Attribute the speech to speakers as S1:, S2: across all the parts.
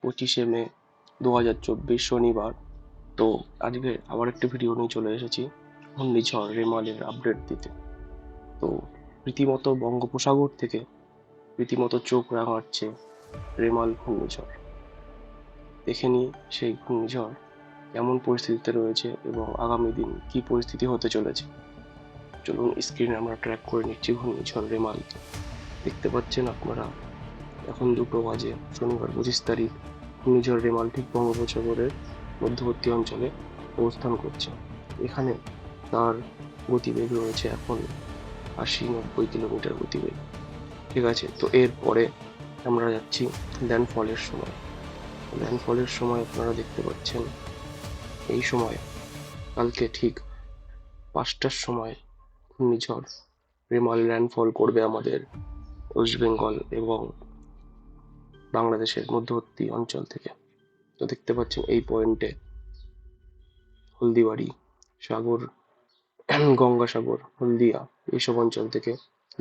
S1: 25শে মে 2024 শনিবার। তো আজকে আবার একটা ভিডিও নিয়ে চলে এসেছি ঘূর্ণিঝড় রেমালের আপডেট দিতে। তো রীতিমতো বঙ্গোপসাগর থেকে রীতিমতো চোখ রাঙাচ্ছে রেমাল ঘূর্ণিঝড়। দেখে নিই সেই ঘূর্ণিঝড় কেমন পরিস্থিতিতে রয়েছে এবং আগামী দিন কি পরিস্থিতি হতে চলেছে। চলুন স্ক্রিনে আমরা ট্র্যাক করে নিচ্ছি ঘূর্ণিঝড় রেমালকে। দেখতে পাচ্ছেন আপনারা, এখন 2টো বাজে, শনিবার 25 তারিখ। ঘূর্ণিঝড় রেমাল ঠিক বঙ্গোপসাগরের মধ্যবর্তী অঞ্চলে অবস্থান করছে। এখানে তার গতিবেগ রয়েছে এখন 80-90 কিলোমিটার গতিবেগ। ঠিক আছে, তো এরপরে আমরা যাচ্ছি ল্যান্ডফলের সময়। ল্যান্ডফলের সময় আপনারা দেখতে পাচ্ছেন এই সময় কালকে ঠিক 5টার সময় ঘূর্ণিঝড় রেমাল ল্যান্ডফল করবে আমাদের ওয়েস্ট বেঙ্গল এবং বাংলাদেশের মধ্যবর্তী অঞ্চল থেকে। তো দেখতে পাচ্ছেন এই পয়েন্টে হলদিবাড়ি সাগর, গঙ্গাসাগর, হলদিয়া এইসব অঞ্চল থেকে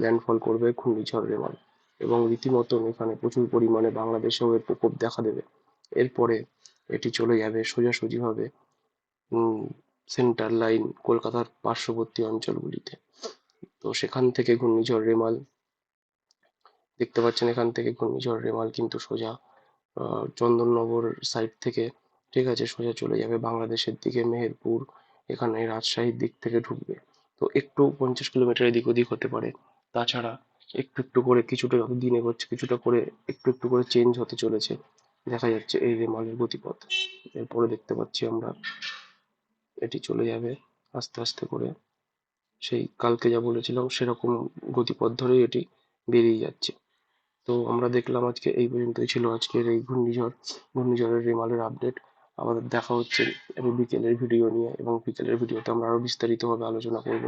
S1: ল্যান্ডফল করবে ঘূর্ণিঝড় রেমাল এবং রীতিমতন এখানে প্রচুর পরিমাণে বাংলাদেশেও এর প্রকোপ দেখা দেবে। এরপরে এটি চলে যাবে সোজাসুজিভাবে সেন্টার লাইন কলকাতার পার্শ্ববর্তী অঞ্চলগুলিতে। তো সেখান থেকে ঘূর্ণিঝড় রেমাল দেখতে পাচ্ছেন, এখান থেকে ঘূর্ণিঝড় রেমাল কিন্তু সোজা চন্দননগর সাইড থেকে, ঠিক আছে, সোজা চলে যাবে বাংলাদেশের দিকে মেহেরপুর, এখানে রাজশাহীর দিক থেকে ঢুকবে। তো একটু 50 কিলোমিটার এদিক ওদিক হতে পারে। তাছাড়া একটু একটু করে কিছুটা যত দিন এগোচ্ছে কিছুটা করে একটু একটু করে চেঞ্জ হতে চলেছে দেখা যাচ্ছে এই রেমালের গতিপথ। এরপরে দেখতে পাচ্ছি আমরা এটি চলে যাবে আস্তে আস্তে করে সেই কালকে যা বলেছিলাম সেরকম গতিপথ ধরেই এটি বেরিয়ে যাচ্ছে। তো আমরা দেখলাম আজকে এই পর্যন্তই ছিল আজকের এই ঘূর্ণিঝড়ের রেমালের আপডেট। আমাদের দেখা হচ্ছে বিকেলের ভিডিও নিয়ে, এবং বিকেলের ভিডিওতে আমরা আরো বিস্তারিতভাবে আলোচনা করব।